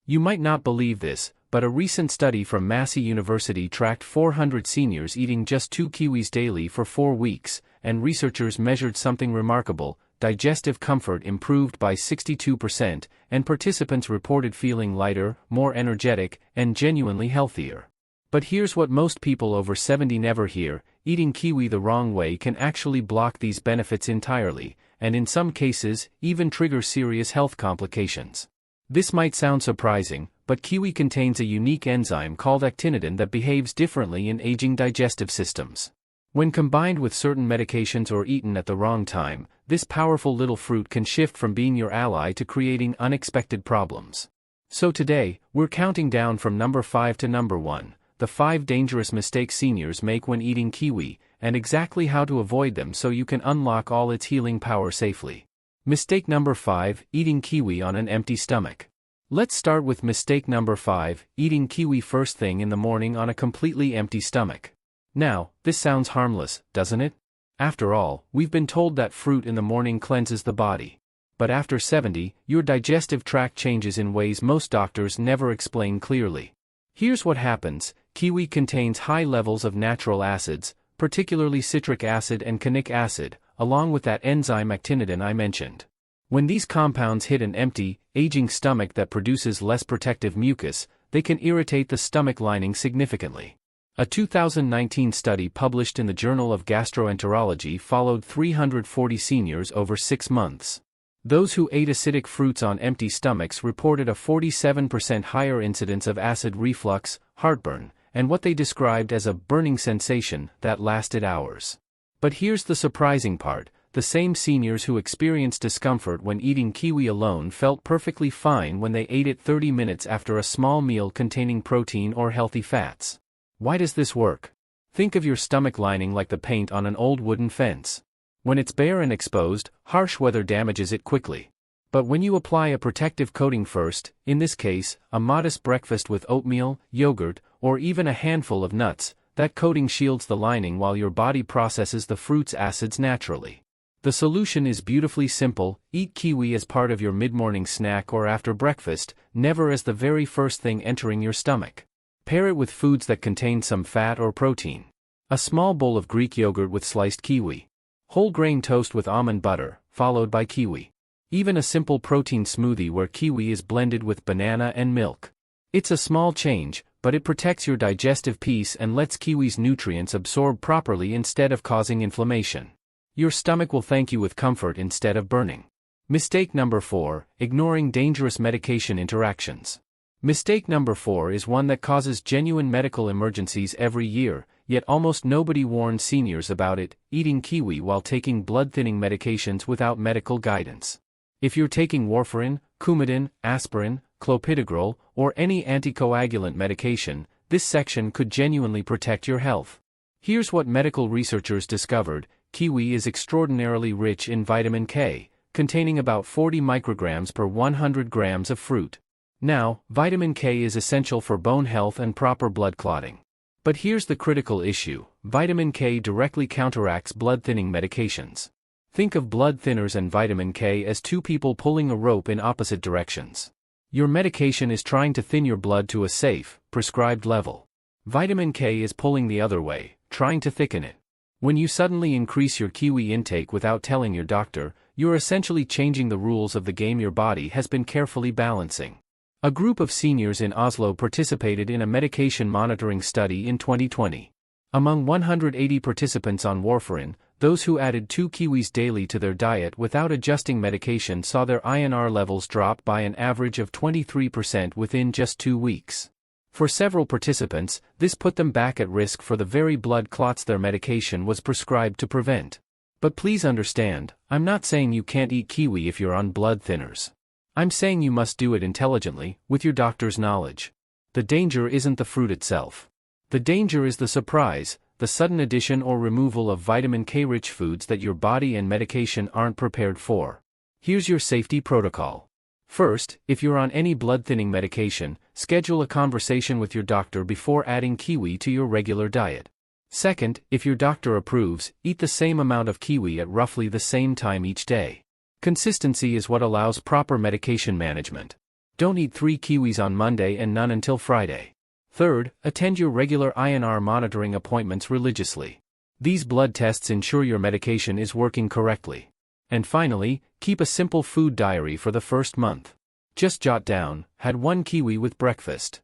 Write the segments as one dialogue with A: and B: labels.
A: You might not believe this, but a recent study from Massey University tracked 400 seniors eating just 2 kiwis daily for 4 weeks, and researchers measured something remarkable: digestive comfort improved by 62%, and participants reported feeling lighter, more energetic, and genuinely healthier. But here's what most people over 70 never hear: eating kiwi the wrong way can actually block these benefits entirely, and in some cases, even trigger serious health complications. This might sound surprising, but kiwi contains a unique enzyme called actinidin that behaves differently in aging digestive systems. When combined with certain medications or eaten at the wrong time, this powerful little fruit can shift from being your ally to creating unexpected problems. So today, we're counting down from number 5 to number 1, the 5 dangerous mistakes seniors make when eating kiwi, and exactly how to avoid them so you can unlock all its healing power safely. Mistake number 5: eating kiwi on an empty stomach. Let's start with mistake number 5, eating kiwi first thing in the morning on a completely empty stomach. Now, this sounds harmless, doesn't it? After all, we've been told that fruit in the morning cleanses the body. But after 70, your digestive tract changes in ways most doctors never explain clearly. Here's what happens: kiwi contains high levels of natural acids, particularly citric acid and koenic acid, along with that enzyme actinidin I mentioned. When these compounds hit an empty, aging stomach that produces less protective mucus, they can irritate the stomach lining significantly. A 2019 study published in the Journal of Gastroenterology followed 340 seniors over 6 months. Those who ate acidic fruits on empty stomachs reported a 47% higher incidence of acid reflux, heartburn, and what they described as a burning sensation that lasted hours. But here's the surprising part: the same seniors who experienced discomfort when eating kiwi alone felt perfectly fine when they ate it 30 minutes after a small meal containing protein or healthy fats. Why does this work? Think of your stomach lining like the paint on an old wooden fence. When it's bare and exposed, harsh weather damages it quickly. But when you apply a protective coating first, in this case, a modest breakfast with oatmeal, yogurt, or even a handful of nuts, that coating shields the lining while your body processes the fruit's acids naturally. The solution is beautifully simple: eat kiwi as part of your mid-morning snack or after breakfast, never as the very first thing entering your stomach. Pair it with foods that contain some fat or protein. A small bowl of Greek yogurt with sliced kiwi. Whole grain toast with almond butter, followed by kiwi. Even a simple protein smoothie where kiwi is blended with banana and milk. It's a small change, but it protects your digestive peace and lets kiwi's nutrients absorb properly instead of causing inflammation. Your stomach will thank you with comfort instead of burning. Mistake number 4, ignoring dangerous medication interactions. Mistake number 4 is one that causes genuine medical emergencies every year, yet almost nobody warns seniors about it: eating kiwi while taking blood-thinning medications without medical guidance. If you're taking warfarin, Coumadin, aspirin, clopidogrel, or any anticoagulant medication, this section could genuinely protect your health. Here's what medical researchers discovered: kiwi is extraordinarily rich in vitamin K, containing about 40 micrograms per 100 grams of fruit. Now, vitamin K is essential for bone health and proper blood clotting. But here's the critical issue: vitamin K directly counteracts blood-thinning medications. Think of blood thinners and vitamin K as two people pulling a rope in opposite directions. Your medication is trying to thin your blood to a safe, prescribed level. Vitamin K is pulling the other way, trying to thicken it. When you suddenly increase your kiwi intake without telling your doctor, you're essentially changing the rules of the game your body has been carefully balancing. A group of seniors in Oslo participated in a medication monitoring study in 2020. Among 180 participants on warfarin, those who added 2 kiwis daily to their diet without adjusting medication saw their INR levels drop by an average of 23% within just 2 weeks. For several participants, this put them back at risk for the very blood clots their medication was prescribed to prevent. But please understand, I'm not saying you can't eat kiwi if you're on blood thinners. I'm saying you must do it intelligently, with your doctor's knowledge. The danger isn't the fruit itself. The danger is the surprise, the sudden addition or removal of vitamin K-rich foods that your body and medication aren't prepared for. Here's your safety protocol. First, if you're on any blood-thinning medication, schedule a conversation with your doctor before adding kiwi to your regular diet. Second, if your doctor approves, eat the same amount of kiwi at roughly the same time each day. Consistency is what allows proper medication management. Don't eat 3 kiwis on Monday and none until Friday. Third, attend your regular INR monitoring appointments religiously. These blood tests ensure your medication is working correctly. And finally, keep a simple food diary for the first month. Just jot down, had 1 kiwi with breakfast.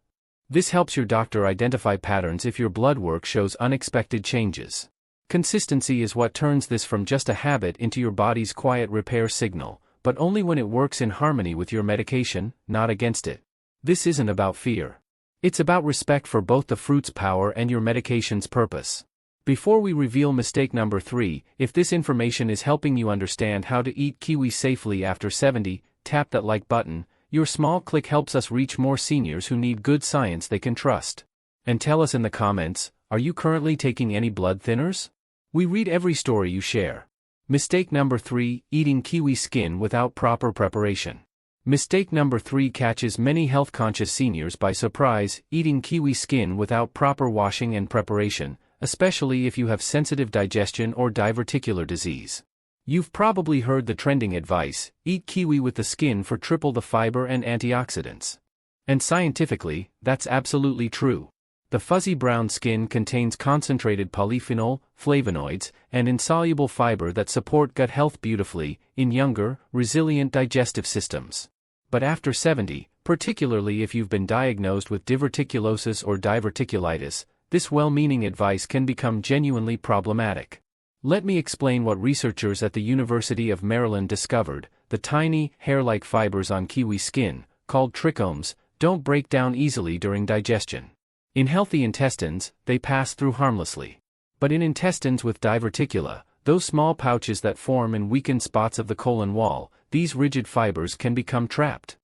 A: This helps your doctor identify patterns if your blood work shows unexpected changes. Consistency is what turns this from just a habit into your body's quiet repair signal, but only when it works in harmony with your medication, not against it. This isn't about fear. It's about respect for both the fruit's power and your medication's purpose. Before we reveal mistake number 3, if this information is helping you understand how to eat kiwi safely after 70, tap that like button. Your small click helps us reach more seniors who need good science they can trust. And tell us in the comments, are you currently taking any blood thinners? We read every story you share. Mistake number 3, eating kiwi skin without proper preparation. Mistake number 3 catches many health-conscious seniors by surprise, eating kiwi skin without proper washing and preparation, especially if you have sensitive digestion or diverticular disease. You've probably heard the trending advice, eat kiwi with the skin for triple the fiber and antioxidants. And scientifically, that's absolutely true. The fuzzy brown skin contains concentrated polyphenol, flavonoids, and insoluble fiber that support gut health beautifully in younger, resilient digestive systems. But after 70, particularly if you've been diagnosed with diverticulosis or diverticulitis, this well-meaning advice can become genuinely problematic. Let me explain what researchers at the University of Maryland discovered. The tiny, hair-like fibers on kiwi skin, called trichomes, don't break down easily during digestion. In healthy intestines, they pass through harmlessly. But in intestines with diverticula, those small pouches that form in weakened spots of the colon wall, these rigid fibers can become trapped.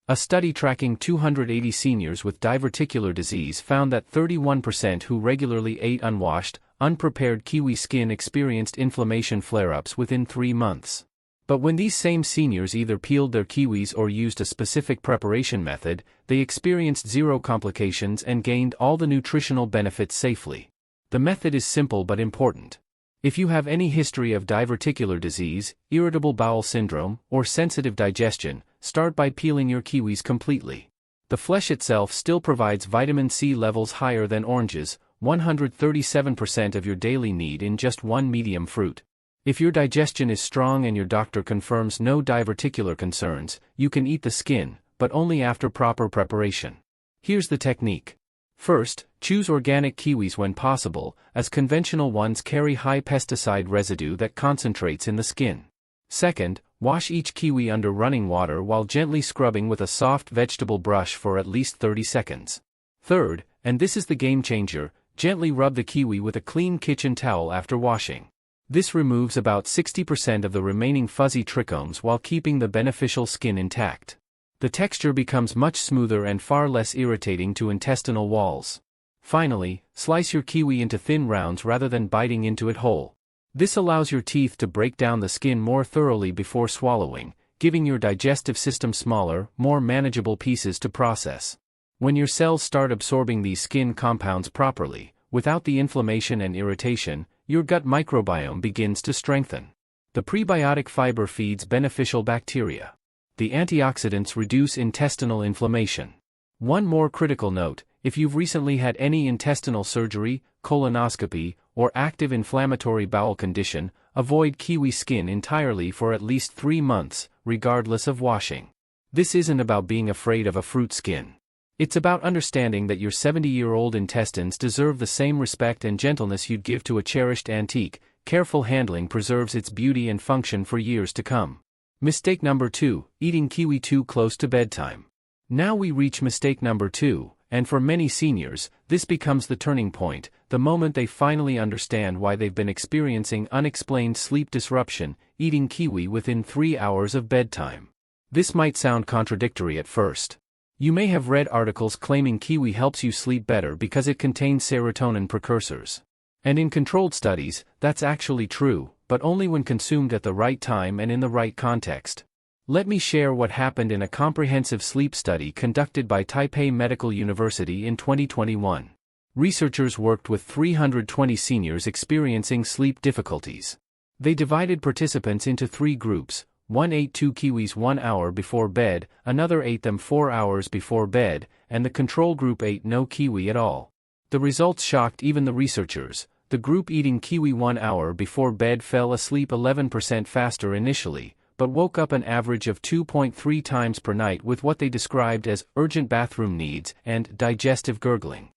A: A study tracking 280 seniors with diverticular disease found that 31% who regularly ate unwashed, unprepared kiwi skin experienced inflammation flare-ups within 3 months. But when these same seniors either peeled their kiwis or used a specific preparation method, they experienced 0 complications and gained all the nutritional benefits safely. The method is simple but important. If you have any history of diverticular disease, irritable bowel syndrome, or sensitive digestion, start by peeling your kiwis completely. The flesh itself still provides vitamin C levels higher than oranges, 137% of your daily need in just 1 medium fruit. If your digestion is strong and your doctor confirms no diverticular concerns, you can eat the skin, but only after proper preparation. Here's the technique. First, choose organic kiwis when possible, as conventional ones carry high pesticide residue that concentrates in the skin. Second, wash each kiwi under running water while gently scrubbing with a soft vegetable brush for at least 30 seconds. Third, and this is the game changer, gently rub the kiwi with a clean kitchen towel after washing. This removes about 60% of the remaining fuzzy trichomes while keeping the beneficial skin intact. The texture becomes much smoother and far less irritating to intestinal walls. Finally, slice your kiwi into thin rounds rather than biting into it whole. This allows your teeth to break down the skin more thoroughly before swallowing, giving your digestive system smaller, more manageable pieces to process. When your cells start absorbing these skin compounds properly, without the inflammation and irritation, your gut microbiome begins to strengthen. The prebiotic fiber feeds beneficial bacteria. The antioxidants reduce intestinal inflammation. One more critical note, if you've recently had any intestinal surgery, colonoscopy, or active inflammatory bowel condition, avoid kiwi skin entirely for at least 3 months, regardless of washing. This isn't about being afraid of a fruit skin. It's about understanding that your 70-year-old intestines deserve the same respect and gentleness you'd give to a cherished antique. Careful handling preserves its beauty and function for years to come. Mistake number 2, eating kiwi too close to bedtime. Now we reach mistake number 2, and for many seniors, this becomes the turning point, the moment they finally understand why they've been experiencing unexplained sleep disruption, eating kiwi within 3 hours of bedtime. This might sound contradictory at first. You may have read articles claiming kiwi helps you sleep better because it contains serotonin precursors. And in controlled studies, that's actually true, but only when consumed at the right time and in the right context. Let me share what happened in a comprehensive sleep study conducted by Taipei Medical University in 2021. Researchers worked with 320 seniors experiencing sleep difficulties. They divided participants into 3 groups, one ate 2 kiwis 1 hour before bed, another ate them 4 hours before bed, and the control group ate no kiwi at all. The results shocked even the researchers. The group eating kiwi 1 hour before bed fell asleep 11% faster initially, but woke up an average of 2.3 times per night with what they described as urgent bathroom needs and digestive gurgling.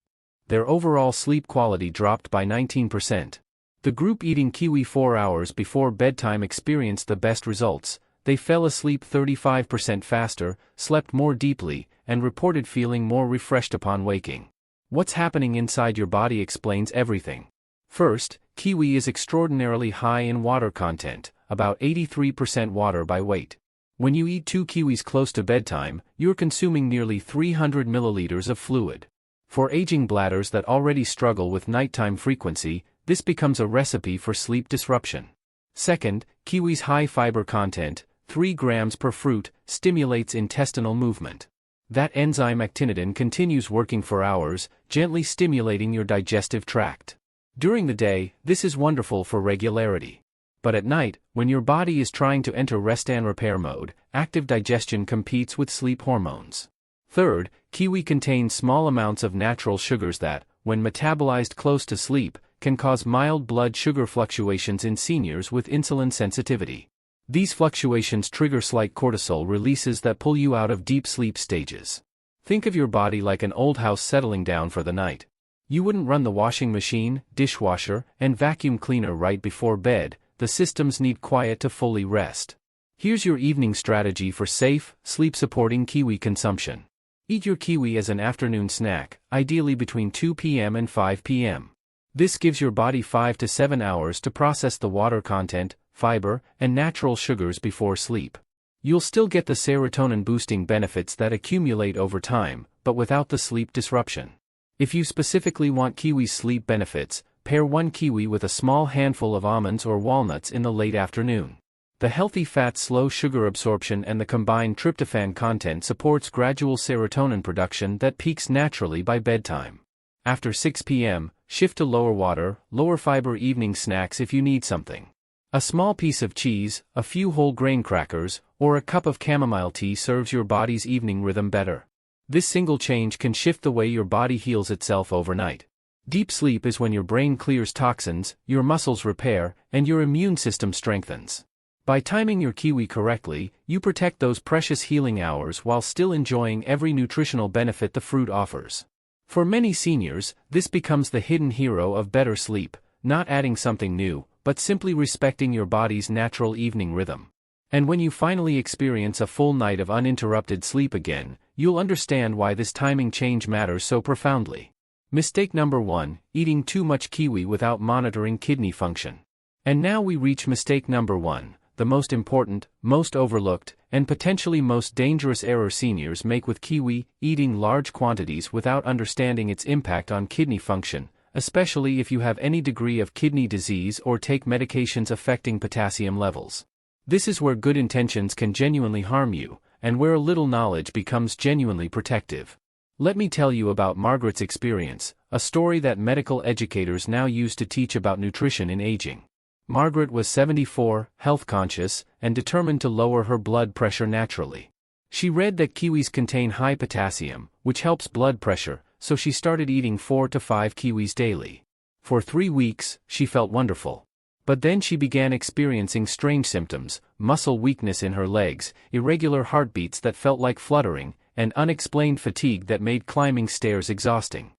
A: Their overall sleep quality dropped by 19%. The group eating kiwi 4 hours before bedtime experienced the best results. They fell asleep 35% faster, slept more deeply, and reported feeling more refreshed upon waking. What's happening inside your body explains everything. First, kiwi is extraordinarily high in water content, about 83% water by weight. When you eat 2 kiwis close to bedtime, you're consuming nearly 300 milliliters of fluid. For aging bladders that already struggle with nighttime frequency, this becomes a recipe for sleep disruption. Second, kiwi's high fiber content, 3 grams per fruit, stimulates intestinal movement. That enzyme actinidin continues working for hours, gently stimulating your digestive tract. During the day, this is wonderful for regularity. But at night, when your body is trying to enter rest and repair mode, active digestion competes with sleep hormones. Third, kiwi contains small amounts of natural sugars that, when metabolized close to sleep, can cause mild blood sugar fluctuations in seniors with insulin sensitivity. These fluctuations trigger slight cortisol releases that pull you out of deep sleep stages. Think of your body like an old house settling down for the night. You wouldn't run the washing machine, dishwasher, and vacuum cleaner right before bed. The systems need quiet to fully rest. Here's your evening strategy for safe, sleep-supporting kiwi consumption. Eat your kiwi as an afternoon snack, ideally between 2 p.m. and 5 p.m. This gives your body 5 to 7 hours to process the water content, fiber, and natural sugars before sleep. You'll still get the serotonin-boosting benefits that accumulate over time, but without the sleep disruption. If you specifically want kiwi's sleep benefits, pair 1 kiwi with a small handful of almonds or walnuts in the late afternoon. The healthy fat slow sugar absorption and the combined tryptophan content supports gradual serotonin production that peaks naturally by bedtime. After 6 p.m., shift to lower water, lower fiber evening snacks if you need something. A small piece of cheese, a few whole grain crackers, or a cup of chamomile tea serves your body's evening rhythm better. This single change can shift the way your body heals itself overnight. Deep sleep is when your brain clears toxins, your muscles repair, and your immune system strengthens. By timing your kiwi correctly, you protect those precious healing hours while still enjoying every nutritional benefit the fruit offers. For many seniors, this becomes the hidden hero of better sleep, not adding something new, but simply respecting your body's natural evening rhythm. And when you finally experience a full night of uninterrupted sleep again, you'll understand why this timing change matters so profoundly. Mistake number 1, eating too much kiwi without monitoring kidney function. And now we reach mistake number 1, the most important, most overlooked, and potentially most dangerous error seniors make with kiwi: eating large quantities without understanding its impact on kidney function, especially if you have any degree of kidney disease or take medications affecting potassium levels. This is where good intentions can genuinely harm you, and where a little knowledge becomes genuinely protective. Let me tell you about Margaret's experience, a story that medical educators now use to teach about nutrition in aging. Margaret was 74, health-conscious, and determined to lower her blood pressure naturally. She read that kiwis contain high potassium, which helps blood pressure, so she started eating 4 to 5 kiwis daily. For 3 weeks, she felt wonderful. But then she began experiencing strange symptoms: muscle weakness in her legs, irregular heartbeats that felt like fluttering, and unexplained fatigue that made climbing stairs exhausting.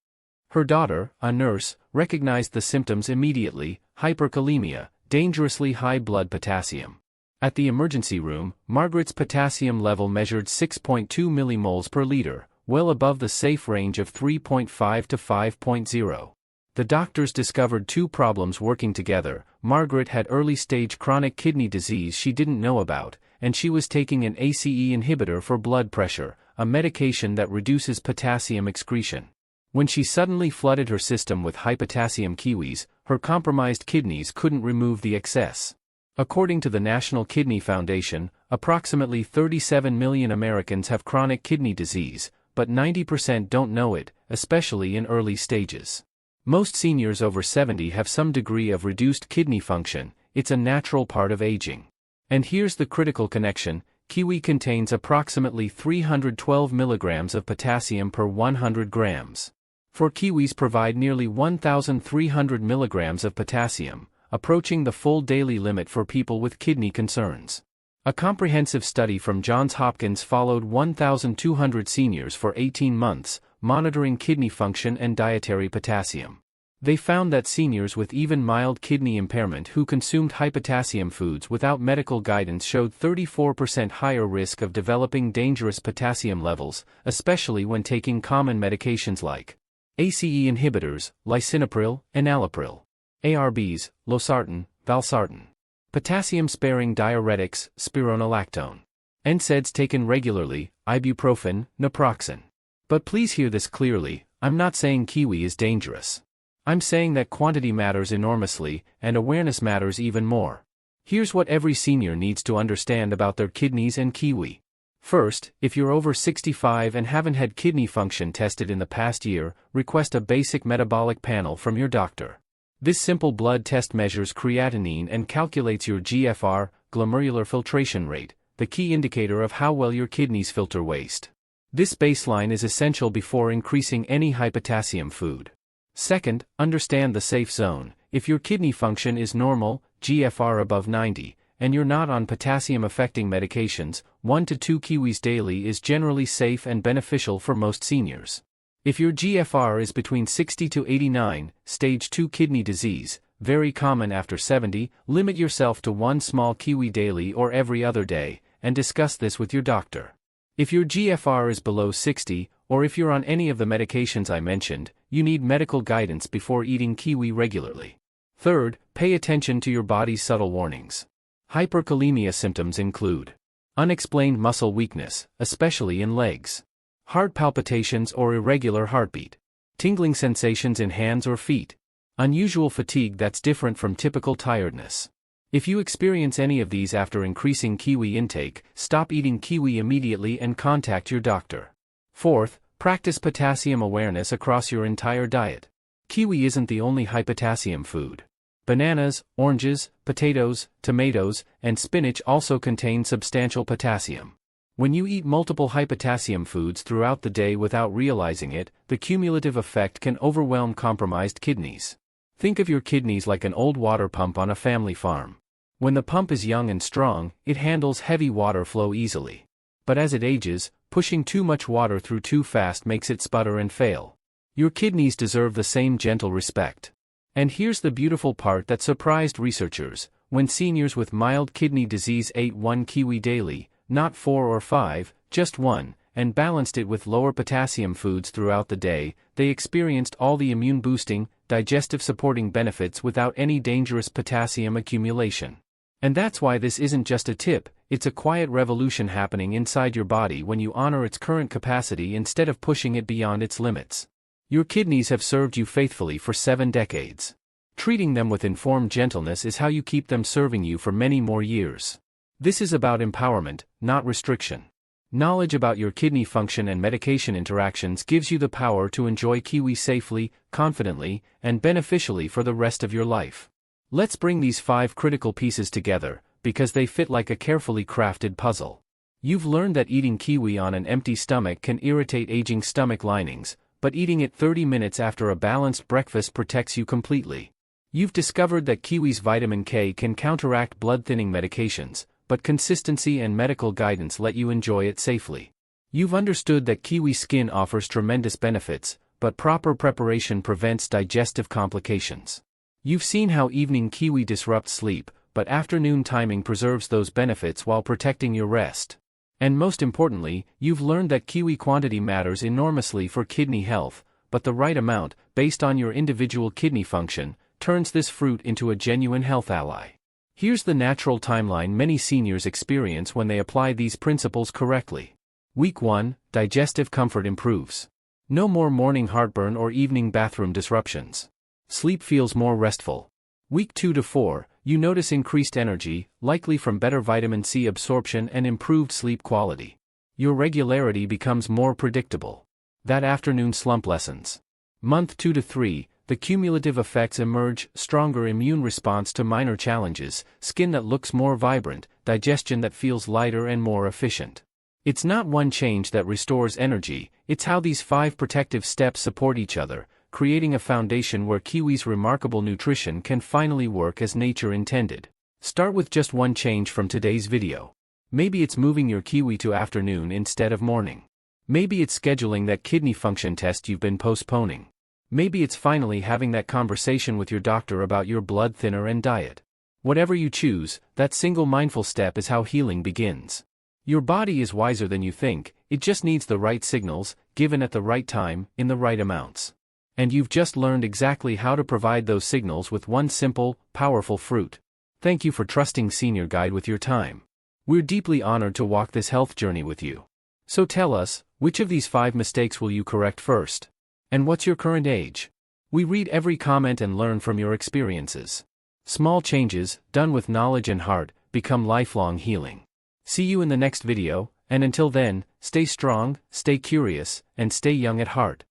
A: Her daughter, a nurse, recognized the symptoms immediately: hyperkalemia, dangerously high blood potassium. At the emergency room, Margaret's potassium level measured 6.2 millimoles per liter, well above the safe range of 3.5 to 5.0. The doctors discovered 2 problems working together. Margaret had early-stage chronic kidney disease she didn't know about, and she was taking an ACE inhibitor for blood pressure, a medication that reduces potassium excretion. When she suddenly flooded her system with high-potassium kiwis, her compromised kidneys couldn't remove the excess. According to the National Kidney Foundation, approximately 37 million Americans have chronic kidney disease, but 90% don't know it, especially in early stages. Most seniors over 70 have some degree of reduced kidney function. It's a natural part of aging. And here's the critical connection: kiwi contains approximately 312 milligrams of potassium per 100 grams. For kiwis provide nearly 1,300 milligrams of potassium, approaching the full daily limit for people with kidney concerns. A comprehensive study from Johns Hopkins followed 1,200 seniors for 18 months, monitoring kidney function and dietary potassium. They found that seniors with even mild kidney impairment who consumed high potassium foods without medical guidance showed 34% higher risk of developing dangerous potassium levels, especially when taking common medications like ACE inhibitors, lisinopril, enalapril, ARBs, losartan, valsartan, potassium-sparing diuretics, spironolactone, NSAIDs taken regularly, ibuprofen, naproxen. But please hear this clearly: I'm not saying kiwi is dangerous. I'm saying that quantity matters enormously, and awareness matters even more. Here's what every senior needs to understand about their kidneys and kiwi. First, if you're over 65 and haven't had kidney function tested in the past year, request a basic metabolic panel from your doctor. This simple blood test measures creatinine and calculates your GFR, glomerular filtration rate, the key indicator of how well your kidneys filter waste. This baseline is essential before increasing any high potassium food. Second, understand the safe zone. If your kidney function is normal, GFR above 90, and you're not on potassium-affecting medications, 1 to 2 kiwis daily is generally safe and beneficial for most seniors. If your GFR is between 60 to 89, stage 2 kidney disease, very common after 70, limit yourself to 1 small kiwi daily or every other day, and discuss this with your doctor. If your GFR is below 60, or if you're on any of the medications I mentioned, you need medical guidance before eating kiwi regularly. Third, pay attention to your body's subtle warnings. Hyperkalemia symptoms include unexplained muscle weakness, especially in legs, heart palpitations or irregular heartbeat, tingling sensations in hands or feet, unusual fatigue that's different from typical tiredness. If you experience any of these after increasing kiwi intake, stop eating kiwi immediately and contact your doctor. Fourth, practice potassium awareness across your entire diet. Kiwi isn't the only high potassium food. Bananas, oranges, potatoes, tomatoes, and spinach also contain substantial potassium. When you eat multiple high potassium foods throughout the day without realizing it, the cumulative effect can overwhelm compromised kidneys. Think of your kidneys like an old water pump on a family farm. When the pump is young and strong, it handles heavy water flow easily. But as it ages, pushing too much water through too fast makes it sputter and fail. Your kidneys deserve the same gentle respect. And here's the beautiful part that surprised researchers: when seniors with mild kidney disease ate 1 kiwi daily, not 4 or 5, just 1, and balanced it with lower potassium foods throughout the day, they experienced all the immune-boosting, digestive-supporting benefits without any dangerous potassium accumulation. And that's why this isn't just a tip, it's a quiet revolution happening inside your body when you honor its current capacity instead of pushing it beyond its limits. Your kidneys have served you faithfully for 7 decades. Treating them with informed gentleness is how you keep them serving you for many more years. This is about empowerment, not restriction. Knowledge about your kidney function and medication interactions gives you the power to enjoy kiwi safely, confidently, and beneficially for the rest of your life. Let's bring these 5 critical pieces together, because they fit like a carefully crafted puzzle. You've learned that eating kiwi on an empty stomach can irritate aging stomach linings, but eating it 30 minutes after a balanced breakfast protects you completely. You've discovered that kiwi's vitamin K can counteract blood-thinning medications, but consistency and medical guidance let you enjoy it safely. You've understood that kiwi skin offers tremendous benefits, but proper preparation prevents digestive complications. You've seen how evening kiwi disrupts sleep, but afternoon timing preserves those benefits while protecting your rest. And most importantly, you've learned that kiwi quantity matters enormously for kidney health, but the right amount, based on your individual kidney function, turns this fruit into a genuine health ally. Here's the natural timeline many seniors experience when they apply these principles correctly. Week 1, digestive comfort improves. No more morning heartburn or evening bathroom disruptions. Sleep feels more restful. Week 2 to 4, you notice increased energy, likely from better vitamin C absorption and improved sleep quality. Your regularity becomes more predictable. That afternoon slump lessens. Month 2 to 3, the cumulative effects emerge: stronger immune response to minor challenges, skin that looks more vibrant, digestion that feels lighter and more efficient. It's not one change that restores energy, it's how these 5 protective steps support each other, creating a foundation where Kiwi's remarkable nutrition can finally work as nature intended. Start with just one change from today's video. Maybe it's moving your Kiwi to afternoon instead of morning. Maybe it's scheduling that kidney function test you've been postponing. Maybe it's finally having that conversation with your doctor about your blood thinner and diet. Whatever you choose, that single mindful step is how healing begins. Your body is wiser than you think, it just needs the right signals, given at the right time, in the right amounts. And you've just learned exactly how to provide those signals with one simple, powerful fruit. Thank you for trusting Senior Guide with your time. We're deeply honored to walk this health journey with you. So tell us, which of these 5 mistakes will you correct first? And what's your current age? We read every comment and learn from your experiences. Small changes, done with knowledge and heart, become lifelong healing. See you in the next video, and until then, stay strong, stay curious, and stay young at heart.